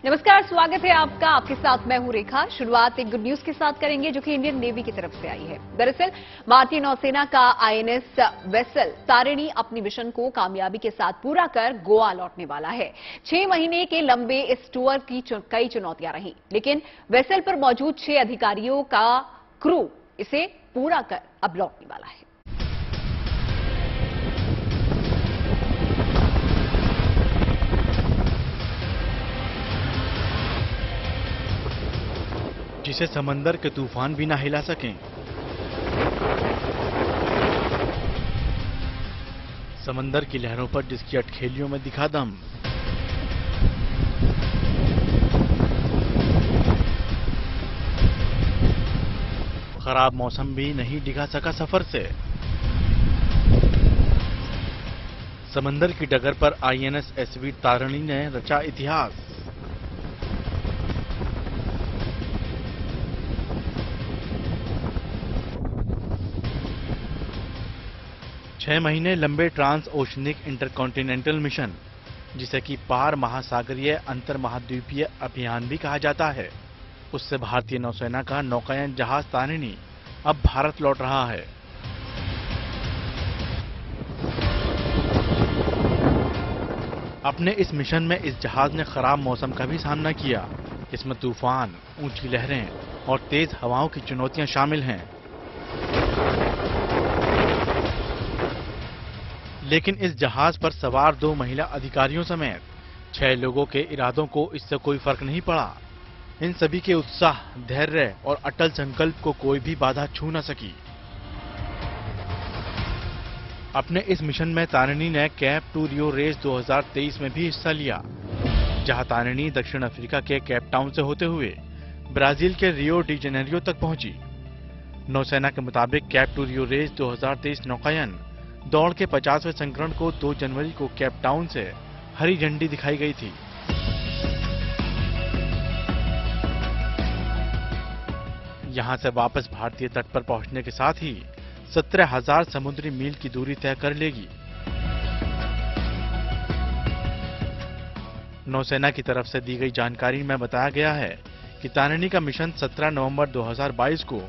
नमस्कार, स्वागत है आपका। आपके साथ मैं हूं रेखा। शुरुआत एक गुड न्यूज के साथ करेंगे जो कि इंडियन नेवी की तरफ से आई है। दरअसल भारतीय नौसेना का आईएनएस वेसल तारिणी अपनी मिशन को कामयाबी के साथ पूरा कर गोवा लौटने वाला है। 6 महीने के लंबे इस टूर की कई चुनौतियां रही, लेकिन वेसल पर मौजूद 6 अधिकारियों का क्रू इसे पूरा कर अब लौटने वाला है। जिसे समंदर के तूफान भी ना हिला सकें। समंदर की लहरों पर जिसकी अटखेलियों में दिखा दम। खराब मौसम भी नहीं डिगा सका सफर से। समंदर की डगर पर आईएनएस एसवी तारिणी ने रचा इतिहास। छह महीने लंबे ट्रांस ओशनिक इंटरकॉन्टिनेंटल मिशन, जिसे कि पार महासागरीय अंतर महाद्वीपीय अभियान भी कहा जाता है, उससे भारतीय नौसेना का नौकायन जहाज तारिणी अब भारत लौट रहा है। अपने इस मिशन में इस जहाज ने खराब मौसम का भी सामना किया। इसमें तूफान, ऊंची लहरें और तेज हवाओं की चुनौतियां शामिल हैं। लेकिन इस जहाज पर सवार 2 महिला अधिकारियों समेत 6 लोगों के इरादों को इससे कोई फर्क नहीं पड़ा। इन सभी के उत्साह, धैर्य और अटल संकल्प को कोई भी बाधा छू न सकी। अपने इस मिशन में तारिणी ने कैप टू रियो रेस 2023 में भी हिस्सा लिया, जहां तारिणी दक्षिण अफ्रीका के केप टाउन से होते हुए ब्राजील के रियो डी जेनेरियो तक पहुंची। नौसेना के मुताबिक कैप टू रियो रेस 2023 नौकायन दौड़ के 50वें संस्करण को 2 जनवरी को केप टाउन से हरी झंडी दिखाई गई थी। यहां से वापस भारतीय तट पर पहुंचने के साथ ही 17,000 समुद्री मील की दूरी तय कर लेगी। नौसेना की तरफ से दी गई जानकारी में बताया गया है कि तारिणी का मिशन 17 नवंबर 2022 को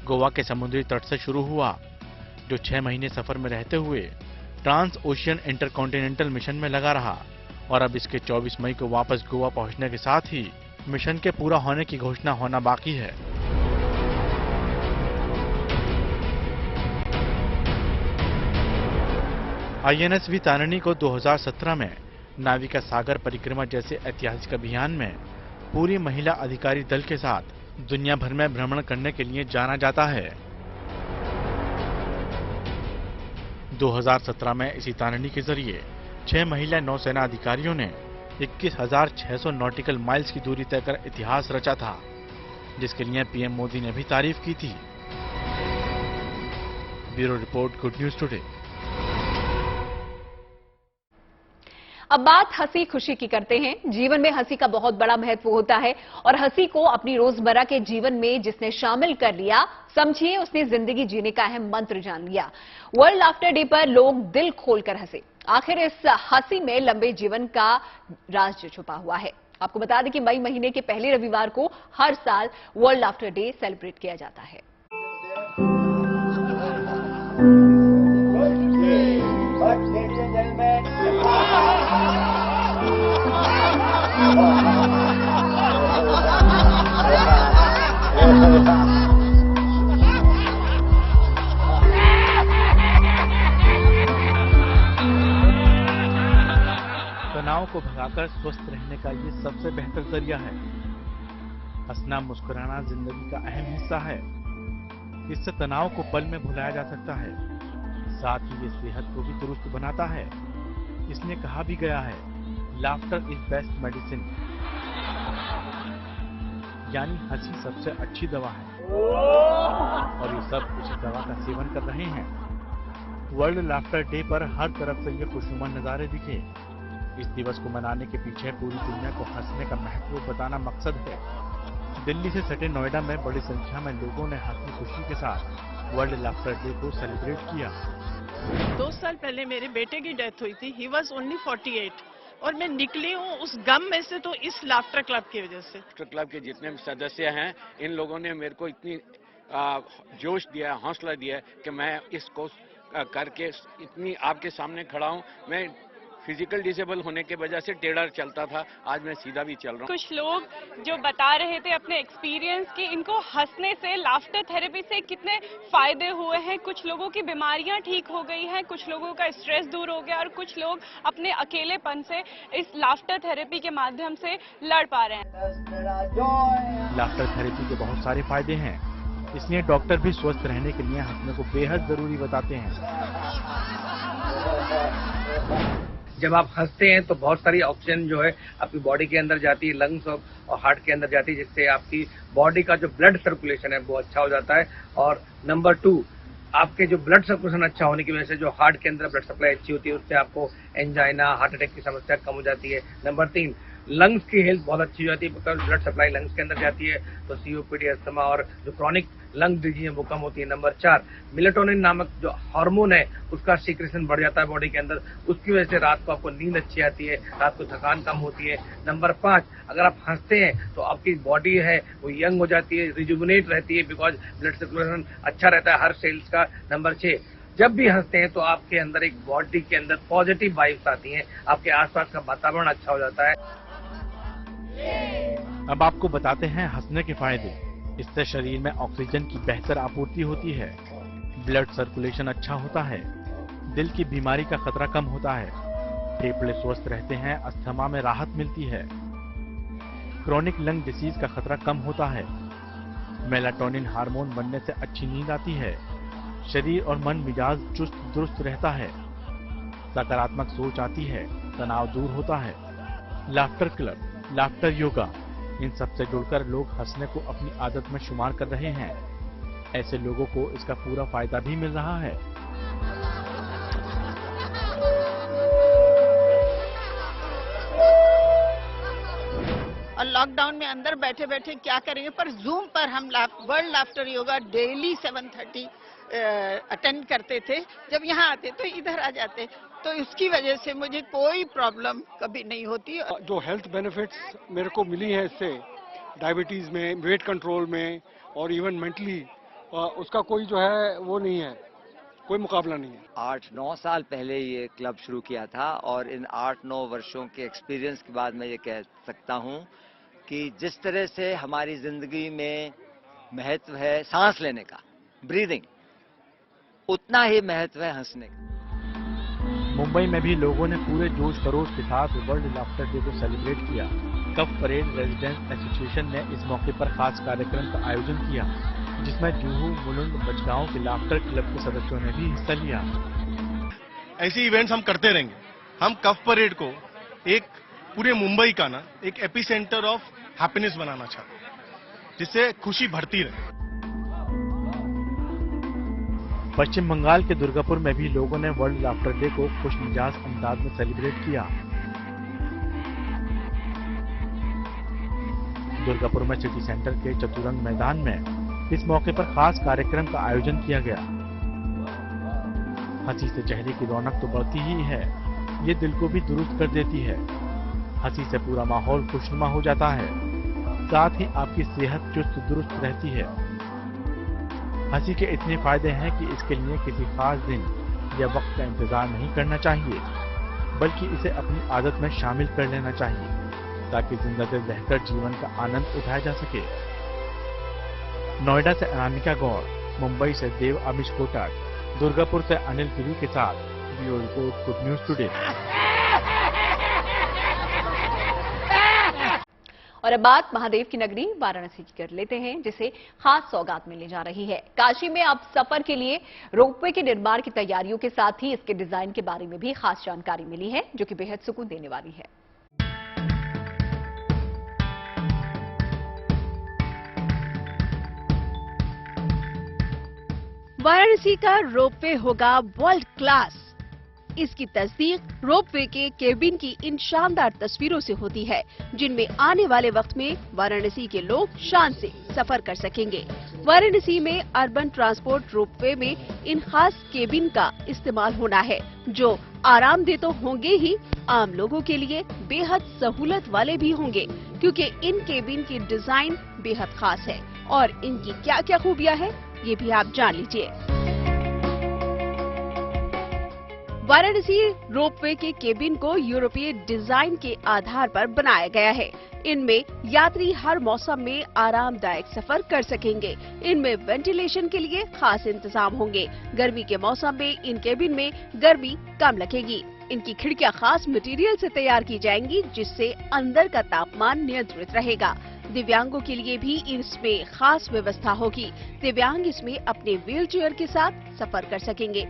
गोवा के समुद्री तट से शुरू हुआ, जो 6 महीने सफर में रहते हुए ट्रांस ओशियन इंटरकॉन्टिनेंटल मिशन में लगा रहा और अब इसके 24 मई को वापस गोवा पहुंचने के साथ ही मिशन के पूरा होने की घोषणा होना बाकी है। आईएनएस तारिणी को 2017 में नाविका सागर परिक्रमा जैसे ऐतिहासिक अभियान में पूरी महिला अधिकारी दल के साथ दुनिया भर में भ्रमण करने के लिए जाना जाता है। 2017 में इसी तारिणी के जरिए 6 महिला नौसेना अधिकारियों ने 21,600 नॉटिकल माइल्स की दूरी तय कर इतिहास रचा था, जिसके लिए पीएम मोदी ने भी तारीफ की थी। Bureau report, good news today. अब बात हंसी खुशी की करते हैं। जीवन में हंसी का बहुत बड़ा महत्व होता है और हंसी को अपनी रोजमर्रा के जीवन में जिसने शामिल कर लिया, समझिए उसने जिंदगी जीने का अहम मंत्र जान लिया। वर्ल्ड लाफ्टर डे पर लोग दिल खोलकर हंसे। आखिर इस हंसी में लंबे जीवन का राज छुपा हुआ है। आपको बता दें कि मई महीने के पहले रविवार को हर साल वर्ल्ड लाफ्टर डे सेलिब्रेट किया जाता है। तनाव को भगाकर स्वस्थ रहने का ये सबसे बेहतर जरिया है। हंसना मुस्कुराना जिंदगी का अहम हिस्सा है। इससे तनाव को पल में भुलाया जा सकता है। साथ ही ये सेहत को भी दुरुस्त बनाता है। इसलिए कहा भी गया है, लाफ्टर इज बेस्ट मेडिसिन, यानी हंसी सबसे अच्छी दवा है। और ये सब उसी दवा का सेवन कर रहे हैं। वर्ल्ड लाफ्टर डे पर हर तरफ से ये खुशनुमा नजारे दिखे। इस दिवस को मनाने के पीछे पूरी दुनिया को हंसने का महत्व बताना मकसद है। दिल्ली से सटे नोएडा में बड़ी संख्या में लोगों ने हंसी खुशी के साथ वर्ल्ड लाफ्टर डे को सेलिब्रेट किया। 2 साल पहले मेरे बेटे की डेथ हुई थी। He was only 48। और मैं निकली हूँ उस गम में से तो इस लाफ्टर क्लब की वजह से। लाफ्टर क्लब के जितने भी सदस्य हैं, इन लोगों ने मेरे को इतनी जोश दिया, हौसला दिया कि मैं इसको करके इतनी आपके सामने खड़ा हूँ। मैं फिजिकल डिसेबल होने के वजह से टेढ़ा चलता था, आज मैं सीधा भी चल रहा हूँ। कुछ लोग जो बता रहे थे अपने एक्सपीरियंस कि इनको हंसने से, लाफ्टर थेरेपी से कितने फायदे हुए हैं। कुछ लोगों की बीमारियां ठीक हो गई हैं, कुछ लोगों का स्ट्रेस दूर हो गया और कुछ लोग अपने अकेलेपन से इस लाफ्टर थेरेपी के माध्यम से लड़ पा रहे हैं। लाफ्टर थेरेपी के बहुत सारे फायदे हैं, इसलिए डॉक्टर भी स्वस्थ रहने के लिए हंसने को बेहद जरूरी बताते हैं। जब आप हंसते हैं तो बहुत सारी ऑक्सीजन जो है आपकी बॉडी के अंदर जाती है, लंग्स और हार्ट के अंदर जाती है, जिससे आपकी बॉडी का जो ब्लड सर्कुलेशन है वो अच्छा हो जाता है। और नंबर 2, आपके जो ब्लड सर्कुलेशन अच्छा होने की वजह से जो हार्ट के अंदर ब्लड सप्लाई अच्छी होती है, उससे आपको एंजाइना, हार्ट अटैक की समस्या कम हो जाती है। नंबर 3, लंग्स की हेल्थ बहुत अच्छी हो जाती है, बिकॉज ब्लड सप्लाई लंग्स के अंदर जाती है, तो सीओपीडी, अस्थमा और जो क्रॉनिक लंग डिजीज है वो कम होती है। नंबर 4, मेलेटोनिन नामक जो हार्मोन है उसका सीक्रेशन बढ़ जाता है बॉडी के अंदर, उसकी वजह से रात को आपको नींद अच्छी आती है, रात को थकान कम होती है। नंबर 5, अगर आप हंसते हैं तो आपकी बॉडी है वो यंग हो जाती है, रिजुविनेट रहती है, बिकॉज ब्लड सर्कुलेशन अच्छा रहता है हर सेल्स का। नंबर 6, जब भी हंसते हैं तो आपके अंदर एक बॉडी के अंदर पॉजिटिव वाइब्स आती हैं, आपके आसपास का वातावरण अच्छा हो जाता है। अब आपको बताते हैं हंसने के फायदे। इससे शरीर में ऑक्सीजन की बेहतर आपूर्ति होती है, ब्लड सर्कुलेशन अच्छा होता है, दिल की बीमारी का खतरा कम होता है, फेफड़े स्वस्थ रहते हैं, अस्थमा में राहत मिलती है, क्रॉनिक लंग डिसीज का खतरा कम होता है, मेलाटोनिन हार्मोन बनने से अच्छी नींद आती है, शरीर और मन मिजाज चुस्त दुरुस्त रहता है, सकारात्मक सोच आती है, तनाव दूर होता है। लाफ्टर क्लब, लाफ्टर योगा, इन सबसे जुड़कर लोग हंसने को अपनी आदत में शुमार कर रहे हैं। ऐसे लोगों को इसका पूरा फायदा भी मिल रहा है। और लॉकडाउन में अंदर बैठे बैठे क्या करेंगे, पर जूम पर हम world laughter yoga daily 7:30 attend करते थे। जब यहाँ आते तो इधर आ जाते, तो इसकी वजह से मुझे कोई प्रॉब्लम कभी नहीं होती। जो हेल्थ बेनिफिट्स मेरे को मिली है इससे, डायबिटीज में, वेट कंट्रोल में और इवन मेंटली, उसका कोई जो है वो नहीं है, कोई मुकाबला नहीं है। 8-9 साल पहले ये क्लब शुरू किया था और इन 8-9 वर्षों के एक्सपीरियंस के बाद मैं ये कह सकता हूँ कि जिस तरह से हमारी जिंदगी में महत्व है सांस लेने का, ब्रीदिंग, उतना ही महत्व है हंसने का। मुंबई में भी लोगों ने पूरे जोश खरोश के साथ वर्ल्ड लाफ्टर डे को सेलिब्रेट किया। कफ परेड रेजिडेंट्स एसोसिएशन ने इस मौके पर खास कार्यक्रम का आयोजन किया, जिसमें जुहू मुलुंड बचगांव के लाफ्टर क्लब के सदस्यों ने भी हिस्सा लिया। ऐसे इवेंट्स हम करते रहेंगे। हम कफ परेड को एक पूरे मुंबई का ना एक एपिसेंटर ऑफ हैप्पीनेस बनाना चाहते हैं, जिससे खुशी बढ़ती रहे। पश्चिम बंगाल के दुर्गापुर में भी लोगों ने वर्ल्ड लाफ्टर डे को खुशमिजाज अंदाज में सेलिब्रेट किया। दुर्गापुर में सिटी सेंटर के चतुरंग मैदान में इस मौके पर खास कार्यक्रम का आयोजन किया गया। हंसी से चेहरे की रौनक तो बढ़ती ही है, ये दिल को भी दुरुस्त कर देती है। हंसी से पूरा माहौल खुशनुमा हो जाता है, साथ ही आपकी सेहत चुस्त दुरुस्त रहती है। हंसी के इतने फायदे हैं कि इसके लिए किसी खास दिन या वक्त का इंतजार नहीं करना चाहिए, बल्कि इसे अपनी आदत में शामिल कर लेना चाहिए, ताकि जिंदगी रहकर जीवन का आनंद उठाया जा सके। नोएडा से अनामिका गौर, मुंबई से देव अमिश कोटक, दुर्गापुर से अनिल गिरी के साथ bureau report, good news today. और अब बात महादेव की नगरी वाराणसी की कर लेते हैं, जिसे खास सौगात मिलने जा रही है। काशी में अब सफर के लिए रोपवे के निर्माण की तैयारियों के साथ ही इसके डिजाइन के बारे में भी खास जानकारी मिली है, जो कि बेहद सुकून देने वाली है। वाराणसी का रोपवे होगा वर्ल्ड क्लास। इसकी तस्दीक रोपवे के केबिन की इन शानदार तस्वीरों से होती है, जिनमें आने वाले वक्त में वाराणसी के लोग शान से सफर कर सकेंगे। वाराणसी में अर्बन ट्रांसपोर्ट रोपवे में इन खास केबिन का इस्तेमाल होना है, जो आरामदेह तो होंगे ही, आम लोगों के लिए बेहद सहूलत वाले भी होंगे, क्योंकि इन केबिन की डिजाइन बेहद खास है। और इनकी क्या क्या खूबियां हैं, ये भी आप जान लीजिए। वाराणसी रोपवे के केबिन को यूरोपीय डिजाइन के आधार पर बनाया गया है। इनमें यात्री हर मौसम में आरामदायक सफर कर सकेंगे। इनमें वेंटिलेशन के लिए खास इंतजाम होंगे। गर्मी के मौसम में इन केबिन में गर्मी कम लगेगी। इनकी खिड़कियां खास मटेरियल से तैयार की जाएंगी, जिससे अंदर का तापमान नियंत्रित रहेगा। दिव्यांगों के लिए भी इसमें खास व्यवस्था होगी। दिव्यांग इसमें अपने व्हीलचेयर के साथ सफर कर सकेंगे।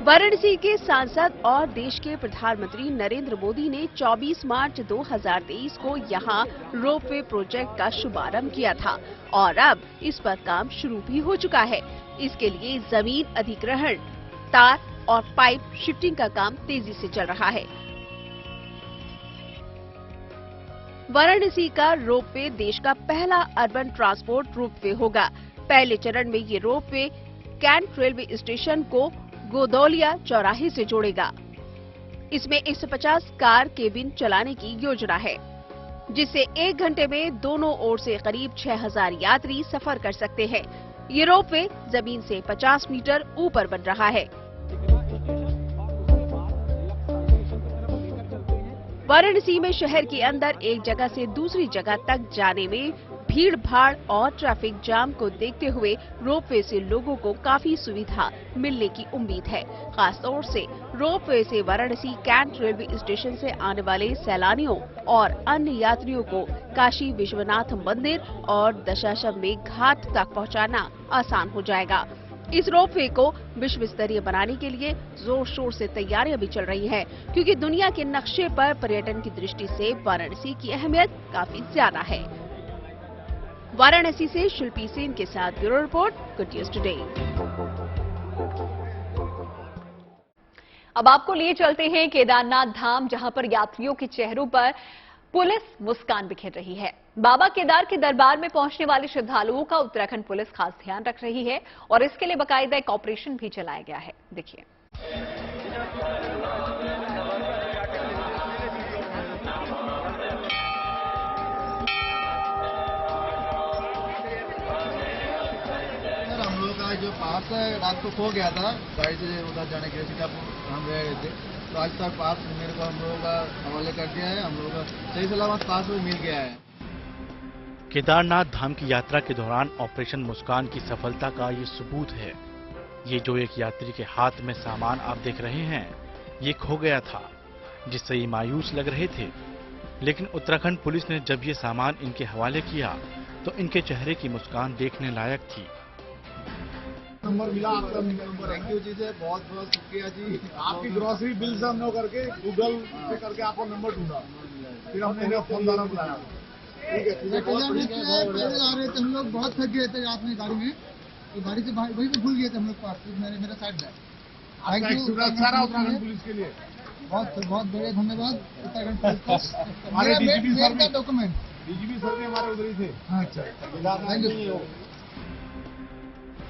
वाराणसी के सांसद और देश के प्रधानमंत्री नरेंद्र मोदी ने 24 मार्च 2023 को यहां रोपवे प्रोजेक्ट का शुभारंभ किया था और अब इस पर काम शुरू भी हो चुका है। इसके लिए जमीन अधिग्रहण, तार और पाइप शिफ्टिंग का काम तेजी से चल रहा है। वाराणसी का रोपवे देश का पहला अर्बन ट्रांसपोर्ट रोपवे होगा। पहले चरण में ये रोपवे कैंट रेलवे स्टेशन को गोदौलिया चौराहे से जोड़ेगा। इसमें 150 कार केबिन चलाने की योजना है, जिससे 1 घंटे में दोनों ओर से करीब 6000 यात्री सफर कर सकते हैं। ये रोपवे जमीन से 50 मीटर ऊपर बन रहा है। वाराणसी में शहर के अंदर एक जगह से दूसरी जगह तक जाने में भीड़ भाड़ और ट्रैफिक जाम को देखते हुए रोपवे से लोगों को काफी सुविधा मिलने की उम्मीद है। खास तौर से रोपवे से वाराणसी कैंट रेलवे स्टेशन से आने वाले सैलानियों और अन्य यात्रियों को काशी विश्वनाथ मंदिर और दशाश्वमेध घाट तक पहुंचाना आसान हो जाएगा। इस रोपवे को विश्व स्तरीय बनाने के लिए जोर शोर से तैयारियां भी चल रही हैं, क्योंकि दुनिया के नक्शे पर पर्यटन की दृष्टि से वाराणसी की अहमियत काफी ज्यादा है। वाराणसी से शिल्पी सेन के साथ bureau report, good news today. अब आपको लिए चलते हैं केदारनाथ धाम, जहां पर यात्रियों के चेहरों पर पुलिस मुस्कान बिखेर रही है। बाबा केदार के दरबार में पहुंचने वाले श्रद्धालुओं का उत्तराखंड पुलिस खास ध्यान रख रही है और इसके लिए बाकायदा एक ऑपरेशन भी चलाया गया है। देखिए। हम लोग का जो पास रात को खो गया था, गाड़ी से उधर जाने के लिए सीतापुर हम गए थे, तो आज तक पास मेरे को हम लोगों का हवाले कर दिया है। हम लोगों का सही सलामत पास में मिल गया है। केदारनाथ धाम की यात्रा के दौरान ऑपरेशन मुस्कान की सफलता का ये सबूत है। ये जो एक यात्री के हाथ में सामान आप देख रहे हैं, ये खो गया था, जिससे ये मायूस लग रहे थे। लेकिन उत्तराखंड पुलिस ने जब ये सामान इनके हवाले किया तो इनके चेहरे की मुस्कान देखने लायक थी। नंबर मिला आपका, थैंक यू जी से, बहुत बहुत शुक्रिया जी। आपकी ग्रोसरी बिल से हम लोग करके गूगल पे करके आपको नंबर ढूंढा, फिर हमने फोन द्वारा बुलाया। ठीक है, आ रहे थे हम लोग, बहुत थक गए थे रात में गाड़ी में, तो गाड़ी से वही पे भूल गए थे हम लोग पास, मेरा साइड है। थैंक यू उत्तराखंड पुलिस के लिए, बहुत बहुत बड़े धन्यवाद उत्तराखंड पुलिस का। हमारे डीजीपी सर का डॉक्यूमेंट, डीजीपी सर भी हमारे उधर ही थे। अच्छा, थैंक यू।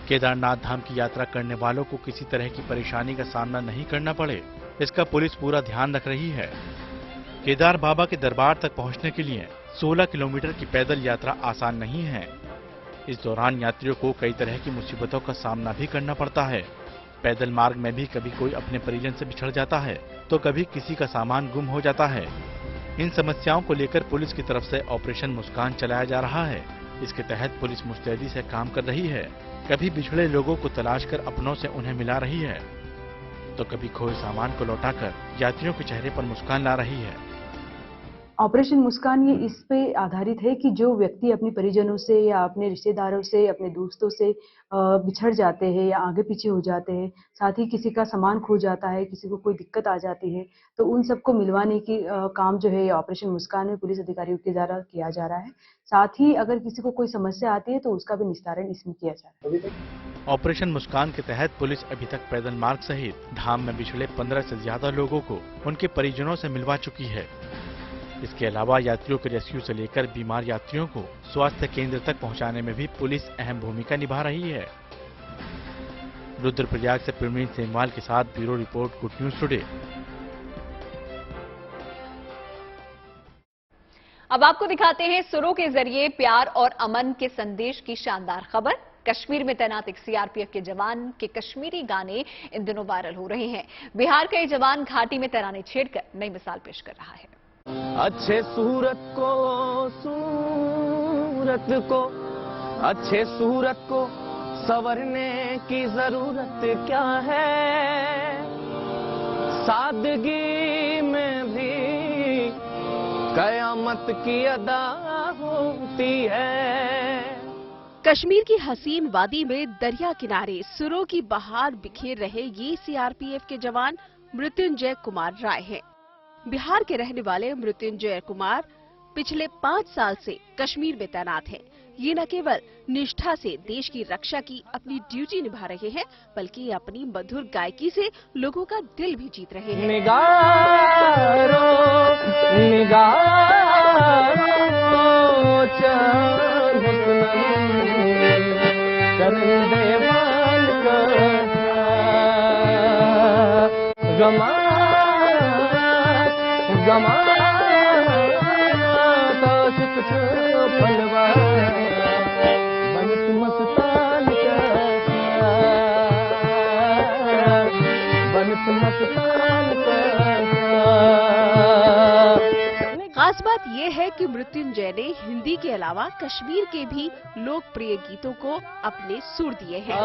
केदारनाथ धाम की यात्रा करने वालों को किसी तरह की परेशानी का सामना नहीं करना पड़े, इसका पुलिस पूरा ध्यान रख रही है। केदार बाबा के दरबार तक पहुंचने के लिए 16 किलोमीटर की पैदल यात्रा आसान नहीं है। इस दौरान यात्रियों को कई तरह की मुसीबतों का सामना भी करना पड़ता है। पैदल मार्ग में भी कभी कोई अपने परिजन से बिछड़ जाता है, तो कभी किसी का सामान गुम हो जाता है। इन समस्याओं को लेकर पुलिस की तरफ से ऑपरेशन मुस्कान चलाया जा रहा है। इसके तहत पुलिस मुस्तैदी से काम कर रही है। कभी बिछड़े लोगों को तलाश कर अपनों से उन्हें मिला रही है, तो कभी खोए सामान को लौटाकर यात्रियों के चेहरे पर मुस्कान ला रही है। ऑपरेशन मुस्कान ये इस पे आधारित है कि जो व्यक्ति अपने परिजनों से या अपने रिश्तेदारों से, अपने दोस्तों से बिछड़ जाते हैं या आगे पीछे हो जाते हैं, साथ ही किसी का सामान खो जाता है, किसी को कोई दिक्कत आ जाती है, तो उन सबको मिलवाने की काम जो है ऑपरेशन मुस्कान में पुलिस अधिकारियों के द्वारा किया जा रहा है। साथ ही अगर किसी को कोई समस्या आती है तो उसका भी निस्तारण इसमें किया जा रहा है। ऑपरेशन मुस्कान के तहत पुलिस अभी तक पैदल मार्ग सहित धाम में बिछड़े 15 से ज्यादा लोगों को उनके परिजनों से मिलवा चुकी है। इसके अलावा यात्रियों के रेस्क्यू से लेकर बीमार यात्रियों को स्वास्थ्य केंद्र तक पहुंचाने में भी पुलिस अहम भूमिका निभा रही है। रुद्रप्रयाग से प्रवीण सेमवाल के साथ bureau report, good news today. अब आपको दिखाते हैं सुरों के जरिए प्यार और अमन के संदेश की शानदार खबर। कश्मीर में तैनात एक सीआरपीएफ के जवान के कश्मीरी गाने इन दिनों वायरल हो रहे हैं। बिहार का ये जवान घाटी में तराने छेड़कर नई मिसाल पेश कर रहा है। अच्छे सूरत को संवरने की जरूरत क्या है, सादगी में भी कयामत की अदा होती है। कश्मीर की हसीन वादी में दरिया किनारे सुरों की बहार बिखेर रहे ये सीआरपीएफ के जवान मृत्युंजय कुमार राय हैं। बिहार के रहने वाले मृत्युंजय कुमार पिछले 5 साल से कश्मीर में तैनात हैं। ये न केवल निष्ठा से देश की रक्षा की अपनी ड्यूटी निभा रहे हैं, बल्कि अपनी मधुर गायकी से लोगों का दिल भी जीत रहे हैं। खास बात यह है कि मृत्युंजय ने हिंदी के अलावा कश्मीर के भी लोकप्रिय गीतों को अपने सुर दिए हैं।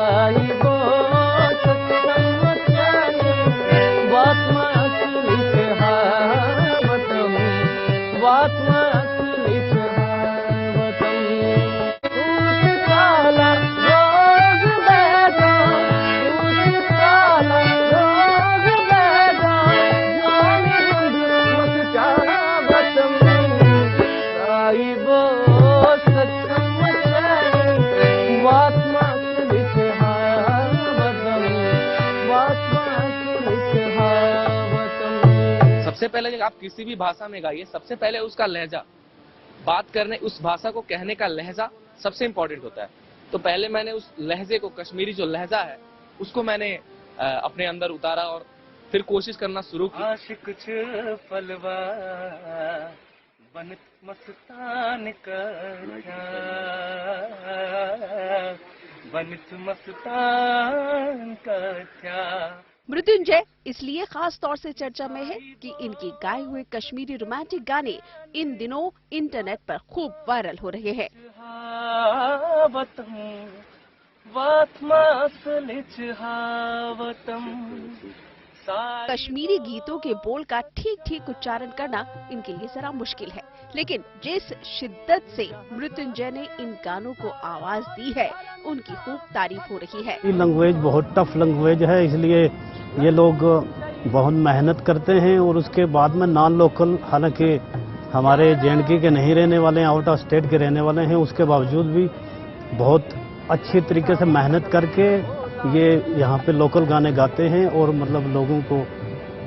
सबसे पहले जब आप किसी भी भाषा में गाइए, सबसे पहले उसका लहजा, बात करने, उस भाषा को कहने का लहजा सबसे इम्पोर्टेंट होता है। तो पहले मैंने उस लहजे को, कश्मीरी जो लहजा है, उसको मैंने अपने अंदर उतारा और फिर कोशिश करना शुरू की। आशिक फलवा बन मस्तान का मृत्युंजय इसलिए खास तौर से चर्चा में है कि इनके गाए हुए कश्मीरी रोमांटिक गाने इन दिनों इंटरनेट पर खूब वायरल हो रहे हैं। कश्मीरी गीतों के बोल का ठीक उच्चारण करना इनके लिए जरा मुश्किल है, लेकिन जिस शिद्दत से मृत्युंजय ने इन गानों को आवाज दी है, उनकी खूब तारीफ हो रही है। ये लैंग्वेज बहुत टफ लैंग्वेज है, इसलिए ये लोग बहुत मेहनत करते हैं और उसके बाद में नॉन लोकल, हालांकि हमारे JNK के नहीं रहने वाले हैं, आउट ऑफ स्टेट के रहने वाले हैं, उसके बावजूद भी बहुत अच्छे तरीके से मेहनत करके ये यहाँ पे लोकल गाने गाते हैं और मतलब लोगों को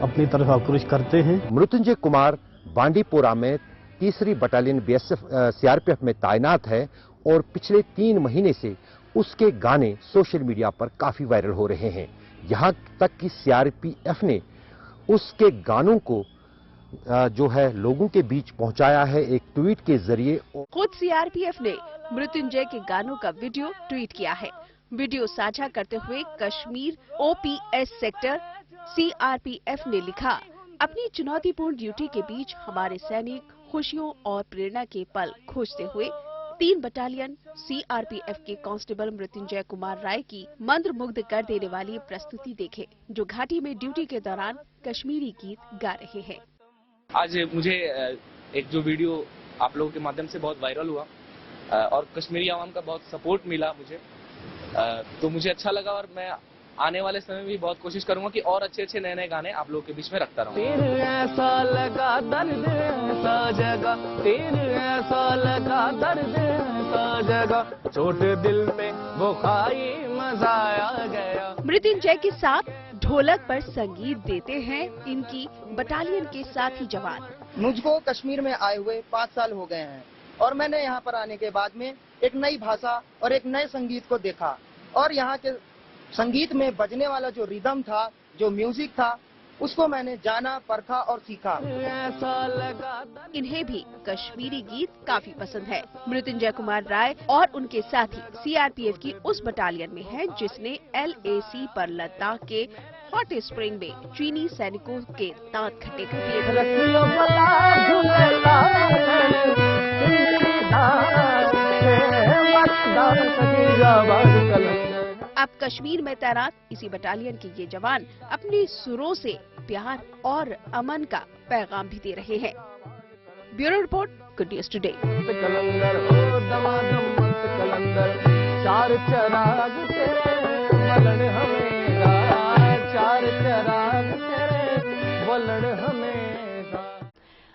अपनी तरफ आकृष्ट करते हैं। मृत्युंजय कुमार बांडीपोरा में 3री बटालियन BSF CRPF में तैनात है और पिछले 3 महीने से उसके गाने सोशल मीडिया पर काफी वायरल हो रहे हैं। यहाँ तक कि CRPF ने उसके गानों को जो है लोगों के बीच पहुंचाया है एक ट्वीट के जरिए। खुद CRPF ने मृत्युंजय के गानों का वीडियो ट्वीट किया है। वीडियो साझा करते हुए कश्मीर OPS सेक्टर CRPF ने लिखा, अपनी चुनौतीपूर्ण ड्यूटी के बीच हमारे सैनिक खुशियों और प्रेरणा के पल खोजते हुए 3 बटालियन CRPF के कांस्टेबल मृत्युंजय कुमार राय की मंत्रमुग्ध कर देने वाली प्रस्तुति देखे, जो घाटी में ड्यूटी के दौरान कश्मीरी गीत गा रहे हैं। आज मुझे एक जो वीडियो आप लोगों के माध्यम से बहुत वायरल हुआ और कश्मीरी आवाम का बहुत सपोर्ट मिला मुझे, तो मुझे अच्छा लगा और मैं आने वाले समय में भी बहुत कोशिश करूंगा कि और अच्छे नए गाने आप लोगों के बीच में रखता रहूं। तेरे ऐसा लगा दर्द ऐसा जगह, तेरे ऐसा लगा दर्द ऐसा जगह, छोटे दिल में वो खाई मजा आ गया। मृत्युंजय के साथ ढोलक पर संगीत देते हैं इनकी बटालियन के साथी जवान। मुझको कश्मीर में आए हुए 5 साल हो गए हैं और मैंने यहाँ पर आने के बाद में एक नई भाषा और एक नए संगीत को देखा और यहाँ के संगीत में बजने वाला जो रिदम था, जो म्यूजिक था, उसको मैंने जाना, परखा और सीखा। इन्हें भी कश्मीरी गीत काफी पसंद है। मृत्युंजय कुमार राय और उनके साथी सीआरपीएफ की उस बटालियन में हैं जिसने LAC पर लद्दाख के हॉट स्प्रिंग में चीनी सैनिकों के दांत खट्टे कर दिए। अब कश्मीर में तैनात इसी बटालियन के ये जवान अपनी सुरों से प्यार और अमन का पैगाम भी दे रहे हैं। Bureau report, good news today.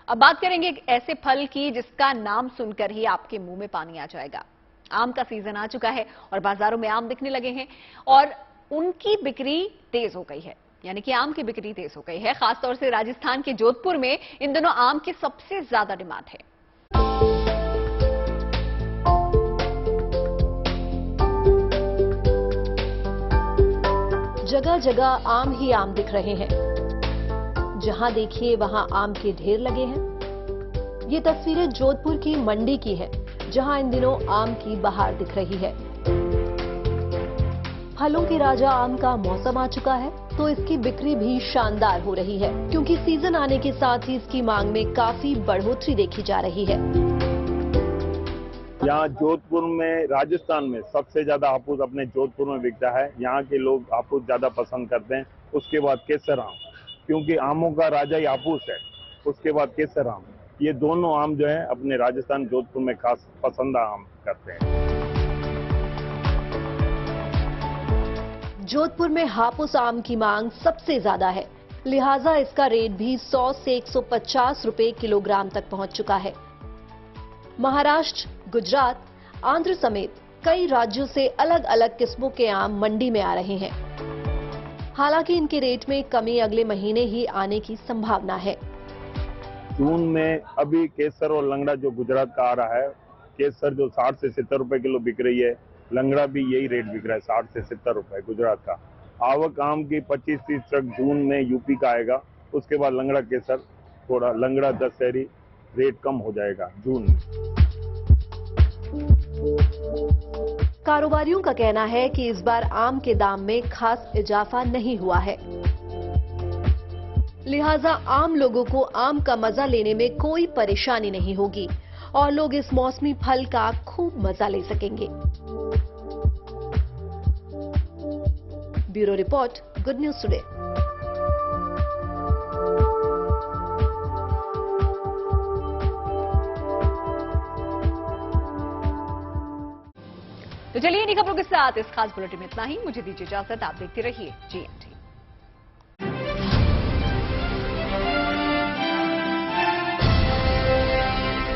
अब बात करेंगे एक ऐसे फल की जिसका नाम सुनकर ही आपके मुंह में पानी आ जाएगा। आम का सीजन आ चुका है और बाजारों में आम दिखने लगे हैं और उनकी बिक्री तेज हो गई है, यानी कि आम की बिक्री तेज हो गई है। खासतौर से राजस्थान के जोधपुर में इन दिनों आम की सबसे ज्यादा डिमांड है। जगह जगह आम ही आम दिख रहे हैं। जहां देखिए वहां आम के ढेर लगे हैं। ये तस्वीरें जोधपुर की मंडी की है, जहां इन दिनों आम की बहार दिख रही है। फलों के राजा आम का मौसम आ चुका है तो इसकी बिक्री भी शानदार हो रही है, क्योंकि सीजन आने के साथ ही इसकी मांग में काफी बढ़ोतरी देखी जा रही है। यहाँ जोधपुर में, राजस्थान में सबसे ज्यादा हापुस अपने जोधपुर में बिकता है। यहाँ के लोग हापुस ज्यादा पसंद करते हैं। उसके बाद केसर आम, क्योंकि आमों का राजा ही हापुस है। उसके बाद केसर आम, ये दोनों आम जो है अपने राजस्थान जोधपुर में खास पसंदा आम करते हैं। जोधपुर में हापुस आम की मांग सबसे ज्यादा है, लिहाजा इसका रेट भी 100 से 150 रुपए किलोग्राम तक पहुंच चुका है। महाराष्ट्र, गुजरात, आंध्र समेत कई राज्यों से अलग अलग किस्मों के आम मंडी में आ रहे हैं। हालांकि इनके रेट में कमी अगले महीने ही आने की संभावना है। जून में अभी केसर और लंगड़ा जो गुजरात का आ रहा है, केसर जो 60 से 70 रुपए किलो बिक रही है, लंगड़ा भी यही रेट बिक रहा है 60 से 70 रुपए गुजरात का। आवक आम की 25-30 ट्रक जून में यूपी का आएगा। उसके बाद लंगड़ा केसर, थोड़ा लंगड़ा दशहरी रेट कम हो जाएगा जून में। कारोबारियों का कहना है कि इस बार आम के दाम में खास इजाफा नहीं हुआ है, लिहाजा आम लोगों को आम का मजा लेने में कोई परेशानी नहीं होगी और लोग इस मौसमी फल का खूब मजा ले सकेंगे। Bureau report, good news today. तो चलिए इन्हीं खबरों के साथ इस खास बुलेटिन में इतना ही। मुझे दीजिए इजाजत, आप देखते रहिए GNT।